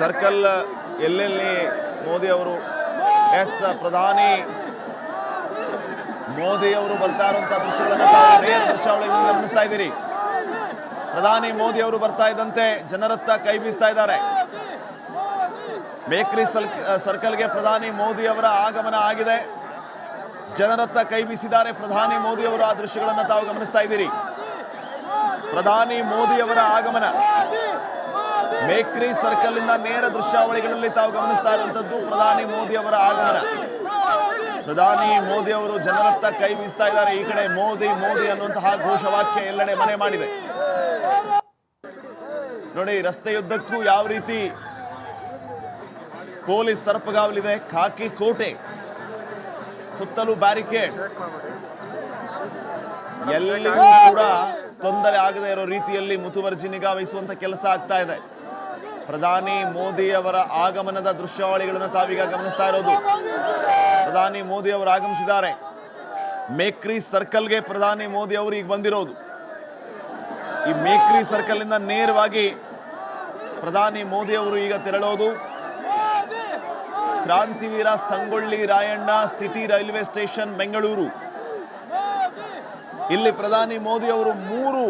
Circle ಎಲ್ಲೆಲ್ಲಿ ಮೋದಿ ಅವರು ಪ್ರಧಾನಿ ಮೋದಿ ಅವರು ಬರ್ತಾ ಇರುವಂತಹ ದೃಶ್ಯಗಳನ್ನು ನೇರ ದೃಶ್ಯಾವಳಿಗಳನ್ನು ಗಮನಿಸ್ತಾ ಇದ್ದೀರಿ. ಪ್ರಧಾನಿ ಮೋದಿ ಅವರು ಬರ್ತಾ ಇದ್ದಂತೆ ಜನರತ್ತ ಕೈ ಬೀಸ್ತಾ ಇದ್ದಾರೆ. ಬೇಕರಿ ಸರ್ಕಲ್ಗೆ ಪ್ರಧಾನಿ ಮೋದಿ ಅವರ ಆಗಮನ ಆಗಿದೆ. ಜನರತ್ತ ಕೈ ಬೀಸಿದ್ದಾರೆ ಪ್ರಧಾನಿ ಮೋದಿ ಅವರು. ಆ ದೃಶ್ಯಗಳನ್ನು ತಾವು ಗಮನಿಸ್ತಾ ಇದ್ದೀರಿ. ಪ್ರಧಾನಿ ಮೋದಿ ಅವರ ಆಗಮನ ಬೇಕರಿ ಸರ್ಕಲ್ ಇಂದ ನೇರ ದೃಶ್ಯಾವಳಿಗಳಲ್ಲಿ ತಾವು ಗಮನಿಸ್ತಾ ಇರುವಂತದ್ದು ಪ್ರಧಾನಿ ಮೋದಿ ಅವರ ಆಗಮನ. ಪ್ರಧಾನಿ ಮೋದಿ ಅವರು ಜನರತ್ತ ಕೈ ಬೀಸ್ತಾ ಇದ್ದಾರೆ. ಈ ಕಡೆ ಮೋದಿ ಮೋದಿ ಅನ್ನುವಂತಹ ಘೋಷವಾಕ್ಯ ಎಲ್ಲೆಡೆ ಮನೆ ಮಾಡಿದೆ. ನೋಡಿ, ರಸ್ತೆಯುದ್ದಕ್ಕೂ ಯಾವ ರೀತಿ ಪೊಲೀಸ್ ಸರ್ಪಗಾವಲಿದೆ. ಖಾಕಿ ಕೋಟೆ, ಸುತ್ತಲೂ ಬ್ಯಾರಿಕೇಡ್, ಎಲ್ಲಿಯೂ ಕೂಡ ತೊಂದರೆ ಆಗದೆ ಇರೋ ರೀತಿಯಲ್ಲಿ ಮುತುವರ್ಜಿ ನಿಗಾ ವಹಿಸುವಂತ ಕೆಲಸ ಆಗ್ತಾ ಇದೆ. ಪ್ರಧಾನಿ ಮೋದಿ ಅವರ ಆಗಮನದ ದೃಶ್ಯಾವಳಿಗಳನ್ನು ತಾವೀಗ ಗಮನಿಸ್ತಾ ಇರೋದು. ಪ್ರಧಾನಿ ಮೋದಿ ಅವರು ಆಗಮಿಸಿದ್ದಾರೆ. ಮೇಕ್ರಿ ಸರ್ಕಲ್ಗೆ ಪ್ರಧಾನಿ ಮೋದಿ ಅವರು ಈಗ ಬಂದಿರೋದು. ಈ ಮೇಕ್ರಿ ಸರ್ಕಲ್ ಇಂದ ನೇರವಾಗಿ ಪ್ರಧಾನಿ ಮೋದಿ ಅವರು ಈಗ ತೆರಳೋದು Krantiveer Sangolli Rayanna city railway station Bengaluru. ಇಲ್ಲಿ ಪ್ರಧಾನಿ ಮೋದಿ ಅವರು 3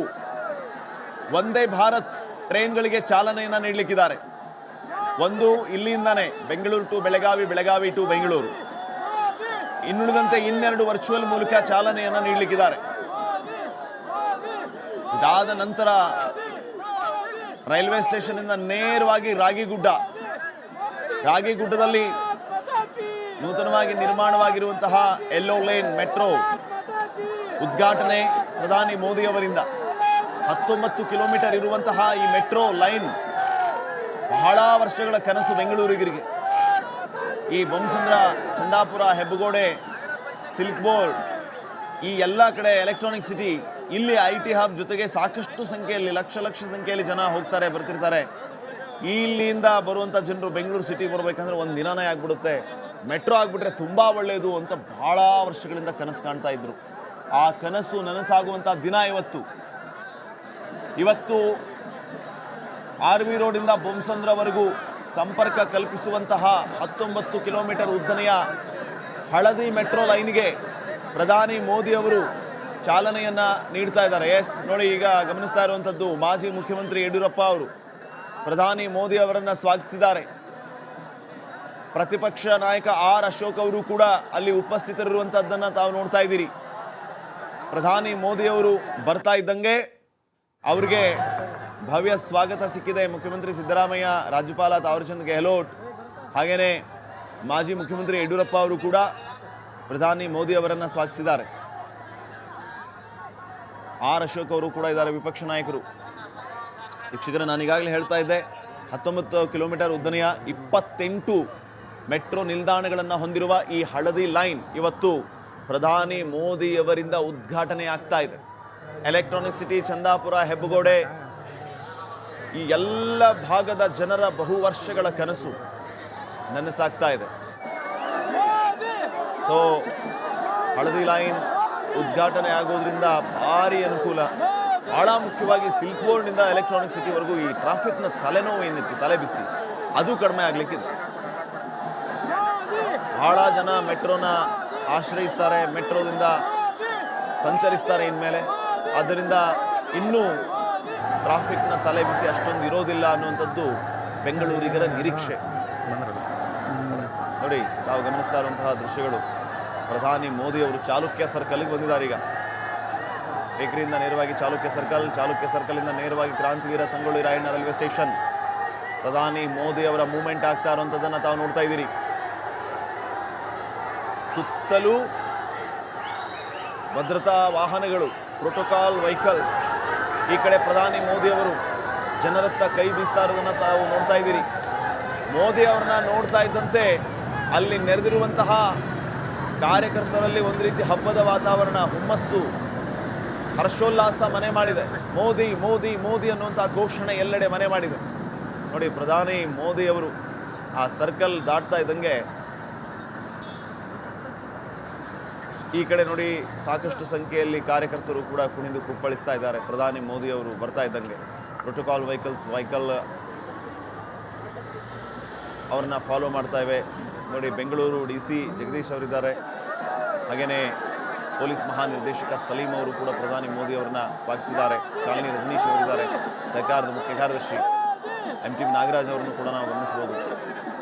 ವಂದೇ ಭಾರತ್ ಟ್ರೈನ್ಗಳಿಗೆ ಚಾಲನೆಯನ್ನ ನೀಡಲಿಕ್ಕಿದ್ದಾರೆ. ಒಂದು ಇಲ್ಲಿಂದಾನೆ ಬೆಂಗಳೂರು ಟು ಬೆಳಗಾವಿ, ಬೆಳಗಾವಿ ಟು ಬೆಂಗಳೂರು. ಇನ್ನುಳಿದಂತೆ 2 ವರ್ಚುವಲ್ ಮೂಲಕ ಚಾಲನೆಯನ್ನ ನೀಡಲಿಕ್ಕಿದ್ದಾರೆ. ಇದಾದ ನಂತರ ರೈಲ್ವೆ ಸ್ಟೇಷನ್ ಇಂದ ನೇರವಾಗಿ ರಾಗಿಗುಡ್ಡದಲ್ಲಿ ನೂತನವಾಗಿ ನಿರ್ಮಾಣವಾಗಿರುವಂತಹ ಯೆಲ್ಲೋ ಲೈನ್ ಮೆಟ್ರೋ ಉದ್ಘಾಟನೆ ಪ್ರಧಾನಿ ಮೋದಿ ಅವರಿಂದ. 19 ಕಿಲೋಮೀಟರ್ ಇರುವಂತಹ ಈ ಮೆಟ್ರೋ ಲೈನ್ ಬಹಳ ವರ್ಷಗಳ ಕನಸು ಬೆಂಗಳೂರಿಗೆ. ಈ ಬೊಮ್ಮಸಂದ್ರ, ಚಂದಾಪುರ, ಹೆಬ್ಬಗೋಡೆ, ಸಿಲ್ಕ್ ಬೋರ್ಡ್, ಈ ಎಲ್ಲ ಕಡೆ ಎಲೆಕ್ಟ್ರಾನಿಕ್ ಸಿಟಿ, ಇಲ್ಲಿ IT ಹಬ್ ಜೊತೆಗೆ ಸಾಕಷ್ಟು ಸಂಖ್ಯೆಯಲ್ಲಿ ಲಕ್ಷ ಸಂಖ್ಯೆಯಲ್ಲಿ ಜನ ಹೋಗ್ತಾರೆ ಬರ್ತಿರ್ತಾರೆ. ಇಲ್ಲಿಂದ ಬರುವಂಥ ಜನರು ಬೆಂಗಳೂರು ಸಿಟಿಗೆ ಬರ್ಬೇಕಂದ್ರೆ ಒಂದು ದಿನನೇ ಆಗ್ಬಿಡುತ್ತೆ. ಮೆಟ್ರೋ ಆಗ್ಬಿಟ್ರೆ ತುಂಬಾ ಒಳ್ಳೆಯದು ಅಂತ ಬಹಳ ವರ್ಷಗಳಿಂದ ಕನಸು ಕಾಣ್ತಾ ಇದ್ರು. ಆ ಕನಸು ನನಸಾಗುವಂಥ ದಿನ ಇವತ್ತು RV ರೋಡಿಂದ ಬೊಮ್ಮಸಂದ್ರವರೆಗೂ ಸಂಪರ್ಕ ಕಲ್ಪಿಸುವಂತಹ 19 ಕಿಲೋಮೀಟರ್ ಉದ್ದನೆಯ ಹಳದಿ ಮೆಟ್ರೋ ಲೈನ್ಗೆ ಪ್ರಧಾನಿ ಮೋದಿ ಅವರು ಚಾಲನೆಯನ್ನ ನೀಡ್ತಾ ಇದ್ದಾರೆ. ನೋಡಿ, ಈಗ ಗಮನಿಸ್ತಾ ಇರುವಂಥದ್ದು ಮಾಜಿ ಮುಖ್ಯಮಂತ್ರಿ ಯಡಿಯೂರಪ್ಪ ಅವರು ಪ್ರಧಾನಿ ಮೋದಿ ಅವರನ್ನ ಸ್ವಾಗತಿಸಿದ್ದಾರೆ. ಪ್ರತಿಪಕ್ಷ ನಾಯಕ R ಅಶೋಕ್ ಅವರು ಕೂಡ ಅಲ್ಲಿ ಉಪಸ್ಥಿತರಿರುವಂತದ್ದನ್ನ ತಾವು ನೋಡ್ತಾ ಇದ್ದೀರಿ. ಪ್ರಧಾನಿ ಮೋದಿ ಅವರು ಬರ್ತಾ ಇದ್ದಂಗೆ ಅವರಿಗೆ ಭವ್ಯ ಸ್ವಾಗತ ಸಿಕ್ಕಿದೆ. ಮುಖ್ಯಮಂತ್ರಿ ಸಿದ್ದರಾಮಯ್ಯ, ರಾಜ್ಯಪಾಲ ತಾವರ್ಚಂದ್ ಗೆಹ್ಲೋಟ್, ಹಾಗೇನೆ ಮಾಜಿ ಮುಖ್ಯಮಂತ್ರಿ ಯಡಿಯೂರಪ್ಪ ಅವರು ಕೂಡ ಪ್ರಧಾನಿ ಮೋದಿ ಅವರನ್ನ ಸ್ವಾಗತಿಸಿದ್ದಾರೆ. R ಅಶೋಕ್ ಅವರು ಕೂಡ ಇದ್ದಾರೆ, ವಿಪಕ್ಷ ನಾಯಕರು. ವೀಕ್ಷಕರ, ನಾನೀಗಾಗಲೇ ಹೇಳ್ತಾ ಇದ್ದೆ, 19 ಕಿಲೋಮೀಟರ್ ಉದ್ದನೆಯ 28 ಮೆಟ್ರೋ ನಿಲ್ದಾಣಗಳನ್ನು ಹೊಂದಿರುವ ಈ ಹಳದಿ ಲೈನ್ ಇವತ್ತು ಪ್ರಧಾನಿ ಮೋದಿ ಅವರಿಂದ ಉದ್ಘಾಟನೆ ಆಗ್ತಾ ಇದೆ. ಎಲೆಕ್ಟ್ರಾನಿಕ್ ಸಿಟಿ, ಚಂದಾಪುರ, ಹೆಬ್ಬಗೋಡೆ, ಈ ಎಲ್ಲ ಭಾಗದ ಜನರ ಬಹುವರ್ಷಗಳ ಕನಸು ನನಸಾಗ್ತಾ ಇದೆ. ಸೊ ಹಳದಿ ಲೈನ್ ಉದ್ಘಾಟನೆ ಆಗೋದ್ರಿಂದ ಭಾರಿ ಅನುಕೂಲ. ಬಹಳ ಮುಖ್ಯವಾಗಿ ಸಿಲ್ಕ್ ಬೋರ್ಡ್ನಿಂದ ಎಲೆಕ್ಟ್ರಾನಿಕ್ ಸಿಟಿವರೆಗೂ ಈ ಟ್ರಾಫಿಕ್ನ ತಲೆನೋವು ಏನಿತ್ತು, ತಲೆ ಬಿಸಿ, ಅದು ಕಡಿಮೆ ಆಗ್ಲಿಕ್ಕಿದೆ. ಬಹಳ ಜನ ಮೆಟ್ರೋನ ಆಶ್ರಯಿಸ್ತಾರೆ, ಮೆಟ್ರೋದಿಂದ ಸಂಚರಿಸ್ತಾರೆ ಇನ್ಮೇಲೆ. ಆದ್ದರಿಂದ ಇನ್ನೂ ಟ್ರಾಫಿಕ್ನ ತಲೆ ಬಿಸಿ ಅಷ್ಟೊಂದು ಇರೋದಿಲ್ಲ ಅನ್ನುವಂಥದ್ದು ಬೆಂಗಳೂರಿಗರ ನಿರೀಕ್ಷೆ. ನೋಡಿ, ತಾವು ಗಮನಿಸ್ತಾ ಇರುವಂತಹ ದೃಶ್ಯಗಳು. ಪ್ರಧಾನಿ ಮೋದಿ ಅವರು ಚಾಲುಕ್ಯ ಸರ್ಕಲ್ಗೆ ಬಂದಿದ್ದಾರೆ. ಈಗ ಬೇಕರಿಯಿಂದ ನೇರವಾಗಿ ಚಾಲುಕ್ಯ ಸರ್ಕಲ್ ಇಂದ ನೇರವಾಗಿ ಕ್ರಾಂತಿವೀರ ಸಂಗೊಳ್ಳಿ ರಾಯಣ್ಣ ರೈಲ್ವೆ ಸ್ಟೇಷನ್. ಪ್ರಧಾನಿ ಮೋದಿ ಅವರ ಮೂವ್ಮೆಂಟ್ ಆಗ್ತಾ ಇರುವಂಥದ್ದನ್ನು ತಾವು ನೋಡ್ತಾ ಇದ್ದೀರಿ. ಸುತ್ತಲೂ ಭದ್ರತಾ ವಾಹನಗಳು, ಪ್ರೋಟೋಕಾಲ್ ವೆಹಿಕಲ್ಸ್. ಈ ಕಡೆ ಪ್ರಧಾನಿ ಮೋದಿ ಅವರು ಜನರತ್ತ ಕೈ ಬೀಸ್ತಾ ಇರೋದನ್ನು ತಾವು ನೋಡ್ತಾ ಇದ್ದೀರಿ. ಮೋದಿ ಅವ್ರನ್ನ ನೋಡ್ತಾ ಇದ್ದಂತೆ ಅಲ್ಲಿ ನೆರೆದಿರುವಂತಹ ಕಾರ್ಯಕರ್ತರಲ್ಲಿ ಒಂದು ರೀತಿ ಹಬ್ಬದ ವಾತಾವರಣ, ಹುಮ್ಮಸ್ಸು, ಹರ್ಷೋಲ್ಲಾಸ ಮನೆ ಮಾಡಿದೆ. ಮೋದಿ ಮೋದಿ ಮೋದಿ ಅನ್ನುವಂಥ ಘೋಷಣೆ ಎಲ್ಲೆಡೆ ಮನೆ ಮಾಡಿದೆ. ನೋಡಿ, ಪ್ರಧಾನಿ ಮೋದಿ ಅವರು ಆ ಸರ್ಕಲ್ ದಾಟ್ತಾ ಇದ್ದಂಗೆ ಈ ಕಡೆ ನೋಡಿ ಸಾಕಷ್ಟು ಸಂಖ್ಯೆಯಲ್ಲಿ ಕಾರ್ಯಕರ್ತರು ಕೂಡ ಕುಣಿದು ಕುಪ್ಪಳಿಸ್ತಾ ಇದ್ದಾರೆ. ಪ್ರಧಾನಿ ಮೋದಿ ಅವರು ಬರ್ತಾ ಇದ್ದಂಗೆ ಪ್ರೋಟೋಕಾಲ್ ವೆಹಿಕಲ್ ಅವ್ರನ್ನ ಫಾಲೋ ಮಾಡ್ತಾ ಇವೆ. ನೋಡಿ, ಬೆಂಗಳೂರು DC ಜಗದೀಶ್ ಅವರಿದ್ದಾರೆ, ಹಾಗೆಯೇ ಪೊಲೀಸ್ ಮಹಾನಿರ್ದೇಶಕ ಸಲೀಂ ಅವರು ಕೂಡ ಪ್ರಧಾನಿ ಮೋದಿ ಅವರನ್ನ ಸ್ವಾಗತಿಸಿದ್ದಾರೆ. ಶಾಲಿನಿ ರಜನೀಶ್ ಅವರಿದ್ದಾರೆ, ಸರ್ಕಾರದ ಮುಖ್ಯ ಕಾರ್ಯದರ್ಶಿ. MTV ನಾಗರಾಜ್ ಅವರನ್ನು ಕೂಡ ನಾವು ಗಮನಿಸಬಹುದು.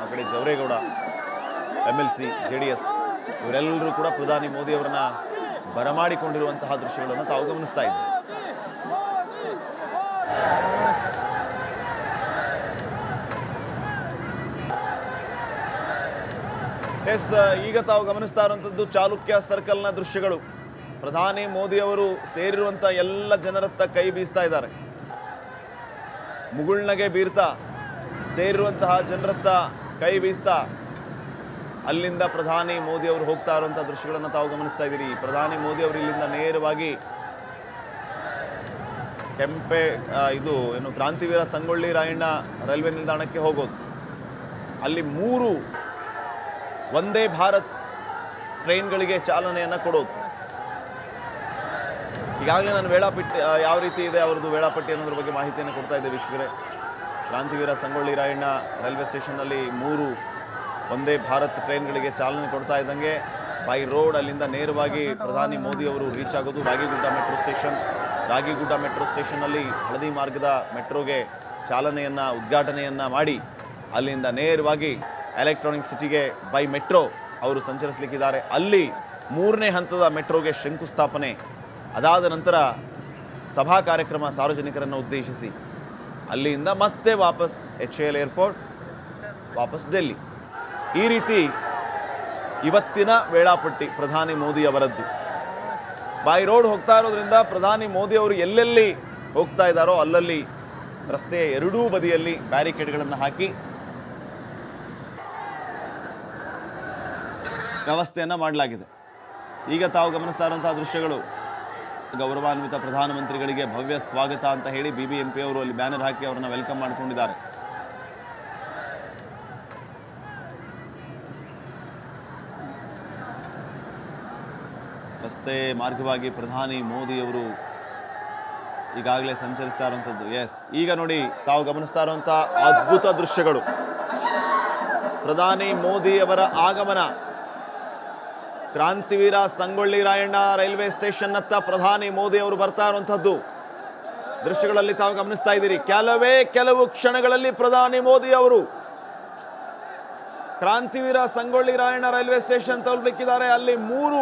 ಆ ಕಡೆ ಜವರೇಗೌಡ MLC JDS ಇವರೆಲ್ಲರೂ ಕೂಡ ಪ್ರಧಾನಿ ಮೋದಿ ಅವರನ್ನ ಬರಮಾಡಿಕೊಂಡಿರುವಂತಹ ದೃಶ್ಯಗಳನ್ನು ತಾವು ಗಮನಿಸ್ತಾ ಇದ್ದೀವಿ. ಈಗ ತಾವು ಗಮನಿಸ್ತಾ ಇರುವಂಥದ್ದು ಚಾಲುಕ್ಯ ಸರ್ಕಲ್ನ ದೃಶ್ಯಗಳು. ಪ್ರಧಾನಿ ಮೋದಿ ಅವರು ಸೇರಿರುವಂಥ ಎಲ್ಲ ಜನರತ್ತ ಕೈ ಬೀಸ್ತಾ ಇದ್ದಾರೆ. ಮುಗುಳ್ನಗೆ ಬೀರ್ತಾ ಸೇರಿರುವಂತಹ ಜನರತ್ತ ಕೈ ಬೀಸ್ತಾ ಅಲ್ಲಿಂದ ಪ್ರಧಾನಿ ಮೋದಿ ಅವರು ಹೋಗ್ತಾ ಇರುವಂಥ ದೃಶ್ಯಗಳನ್ನು ತಾವು ಗಮನಿಸ್ತಾ ಇದ್ದೀರಿ. ಪ್ರಧಾನಿ ಮೋದಿ ಅವರು ಇಲ್ಲಿಂದ ನೇರವಾಗಿ ಕ್ರಾಂತಿವೀರ ಸಂಗೊಳ್ಳಿ ರಾಯಣ್ಣ ರೈಲ್ವೆ ನಿಲ್ದಾಣಕ್ಕೆ ಹೋಗೋದು. ಅಲ್ಲಿ 3 ವಂದೇ ಭಾರತ್ ಟ್ರೈನ್ಗಳಿಗೆ ಚಾಲನೆಯನ್ನು ಕೊಡೋದು. ಈಗಾಗಲೇ ನಾನು ವೇಳಾಪಟ್ಟಿ ಯಾವ ರೀತಿ ಇದೆ ಅವರದ್ದು ವೇಳಾಪಟ್ಟಿ ಅನ್ನೋದ್ರ ಬಗ್ಗೆ ಮಾಹಿತಿಯನ್ನು ಕೊಡ್ತಾ ಇದ್ದೆ ವೀಕ್ಷಕರೇ. ಕ್ರಾಂತಿವೀರ ಸಂಗೊಳ್ಳಿ ರಾಯಣ್ಣ ರೈಲ್ವೆ ಸ್ಟೇಷನ್ನಲ್ಲಿ 3 ವಂದೇ ಭಾರತ್ ಟ್ರೈನ್ಗಳಿಗೆ ಚಾಲನೆ ಕೊಡ್ತಾ ಇದ್ದಂಗೆ ಬೈ ರೋಡ್ ಅಲ್ಲಿಂದ ನೇರವಾಗಿ ಪ್ರಧಾನಿ ಮೋದಿ ಅವರು ರೀಚ್ ಆಗೋದು Ragigudda metro station. Ragigudda metro ಸ್ಟೇಷನ್ನಲ್ಲಿ ಹಳದಿ ಮಾರ್ಗದ ಮೆಟ್ರೋಗೆ ಉದ್ಘಾಟನೆಯನ್ನು ಮಾಡಿ ಅಲ್ಲಿಂದ ನೇರವಾಗಿ ಎಲೆಕ್ಟ್ರಾನಿಕ್ ಸಿಟಿಗೆ ಬೈ ಮೆಟ್ರೋ ಅವರು ಸಂಚರಿಸಲಿಕ್ಕಿದ್ದಾರೆ. ಅಲ್ಲಿ 3ನೇ ಹಂತದ ಮೆಟ್ರೋಗೆ ಶಂಕುಸ್ಥಾಪನೆ, ಅದಾದ ನಂತರ ಸಭಾ ಕಾರ್ಯಕ್ರಮ ಸಾರ್ವಜನಿಕರನ್ನು ಉದ್ದೇಶಿಸಿ ಅಲ್ಲಿಂದ ಮತ್ತೆ ವಾಪಸ್ HAL ಏರ್ಪೋರ್ಟ್, ವಾಪಸ್ ಡೆಲ್ಲಿ. ಈ ರೀತಿ ಇವತ್ತಿನ ವೇಳಾಪಟ್ಟಿ ಪ್ರಧಾನಿ ಮೋದಿ ಅವರದ್ದು. ಬೈ ರೋಡ್ ಹೋಗ್ತಾ ಇರೋದ್ರಿಂದ ಪ್ರಧಾನಿ ಮೋದಿ ಅವರು ಎಲ್ಲೆಲ್ಲಿ ಹೋಗ್ತಾ ಇದ್ದಾರೋ ಅಲ್ಲಲ್ಲಿ ರಸ್ತೆಯ ಎರಡೂ ಬದಿಯಲ್ಲಿ ಬ್ಯಾರಿಕೇಡ್ಗಳನ್ನು ಹಾಕಿ ವ್ಯವಸ್ಥೆಯನ್ನು ಮಾಡಲಾಗಿದೆ. ಈಗ ತಾವು ಗಮನಿಸ್ತಾ ಇರುವಂತಹ ದೃಶ್ಯಗಳು ಗೌರವಾನ್ವಿತ ಪ್ರಧಾನಮಂತ್ರಿಗಳಿಗೆ ಭವ್ಯ ಸ್ವಾಗತ ಅಂತ ಹೇಳಿ BBMP ಅವರು ಅಲ್ಲಿ ಬ್ಯಾನರ್ ಹಾಕಿ ಅವರನ್ನು ವೆಲ್ಕಮ್ ಮಾಡಿಕೊಂಡಿದ್ದಾರೆ. ರಸ್ತೆ ಮಾರ್ಗವಾಗಿ ಪ್ರಧಾನಿ ಮೋದಿ ಅವರು ಈಗಾಗಲೇ ಸಂಚರಿಸ್ತಾ ಇರುವಂಥದ್ದು. ಈಗ ನೋಡಿ, ತಾವು ಗಮನಿಸ್ತಾ ಇರುವಂಥ ಅದ್ಭುತ ದೃಶ್ಯಗಳು. ಪ್ರಧಾನಿ ಮೋದಿ ಅವರ ಆಗಮನ. ಕ್ರಾಂತಿವೀರ ಸಂಗೊಳ್ಳಿ ರಾಯಣ್ಣ ರೈಲ್ವೆ ಸ್ಟೇಷನ್ ಹತ್ತ ಪ್ರಧಾನಿ ಮೋದಿ ಅವರು ಬರ್ತಾ ಇರುವಂಥದ್ದು ದೃಶ್ಯಗಳಲ್ಲಿ ತಾವು ಗಮನಿಸ್ತಾ ಇದ್ದೀರಿ. ಕೆಲವು ಕ್ಷಣಗಳಲ್ಲಿ ಪ್ರಧಾನಿ ಮೋದಿ ಅವರು ಕ್ರಾಂತಿವೀರ ಸಂಗೊಳ್ಳಿ ರಾಯಣ್ಣ ರೈಲ್ವೆ ಸ್ಟೇಷನ್ ತಲುಪಲಿಕ್ಕಿದ್ದಾರೆ. ಅಲ್ಲಿ 3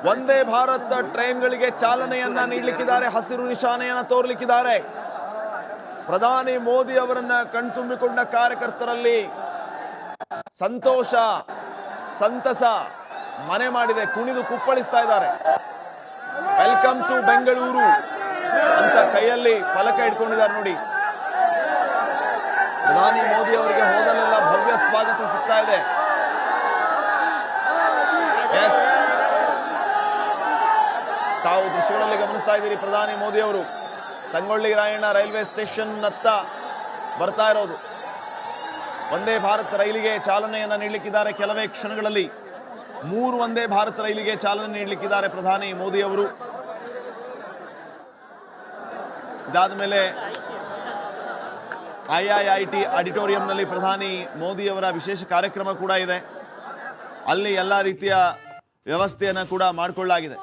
ವಂದೇ ಭಾರತ್ ಟ್ರೈನ್ಗಳಿಗೆ ಚಾಲನೆಯನ್ನ ನೀಡಲಿಕ್ಕಿದ್ದಾರೆ, ಹಸಿರು ನಿಶಾನೆಯನ್ನು ತೋರ್ಲಿಕ್ಕಿದ್ದಾರೆ. ಪ್ರಧಾನಿ ಮೋದಿ ಅವರನ್ನ ಕಣ್ತುಂಬಿಕೊಂಡ ಕಾರ್ಯಕರ್ತರಲ್ಲಿ ಸಂತೋಷ, ಸಂತಸ ಮನೆ ಮಾಡಿದೆ. ಕುಣಿದು ಕುಪ್ಪಳಿಸ್ತಾ ಇದ್ದಾರೆ. ವೆಲ್ಕಮ್ ಟು ಬೆಂಗಳೂರು ಅಂತ ಕೈಯಲ್ಲಿ ಫಲಕ ಇಟ್ಕೊಂಡಿದ್ದಾರೆ ನೋಡಿ. ಪ್ರಧಾನಿ ಮೋದಿ ಅವರಿಗೆ ಹೋದಲ್ಲೆಲ್ಲ ಭವ್ಯ ಸ್ವಾಗತ ಸಿಗ್ತಾ ಇದೆ. ತಾವು ದೃಶ್ಯಗಳಲ್ಲಿ ಗಮನಿಸ್ತಾ ಇದ್ದೀರಿ. ಪ್ರಧಾನಿ ಮೋದಿ ಅವರು ಸಂಗೊಳ್ಳಿ ರಾಯಣ್ಣ ರೈಲ್ವೆ ಸ್ಟೇಷನ್ ಹತ್ತ ಬರ್ತಾ ಇರೋದು. ವಂದೇ ಭಾರತ್ ರೈಲಿಗೆ ಚಾಲನೆಯನ್ನು ನೀಡಲಿಕ್ಕಿದ್ದಾರೆ. ಕೆಲವೇ ಕ್ಷಣಗಳಲ್ಲಿ 3 ವಂದೇ ಭಾರತ್ ರೈಲಿಗೆ ಚಾಲನೆ ನೀಡಲಿಕ್ಕಿದ್ದಾರೆ ಪ್ರಧಾನಿ ಮೋದಿ ಅವರು. ಇದಾದ ಮೇಲೆ IIIT ಆಡಿಟೋರಿಯಂನಲ್ಲಿ ಪ್ರಧಾನಿ ಮೋದಿ ಅವರ ವಿಶೇಷ ಕಾರ್ಯಕ್ರಮ ಕೂಡ ಇದೆ. ಅಲ್ಲಿ ಎಲ್ಲ ರೀತಿಯ ವ್ಯವಸ್ಥೆಯನ್ನು ಕೂಡ ಮಾಡಿಕೊಳ್ಳಲಾಗಿದೆ.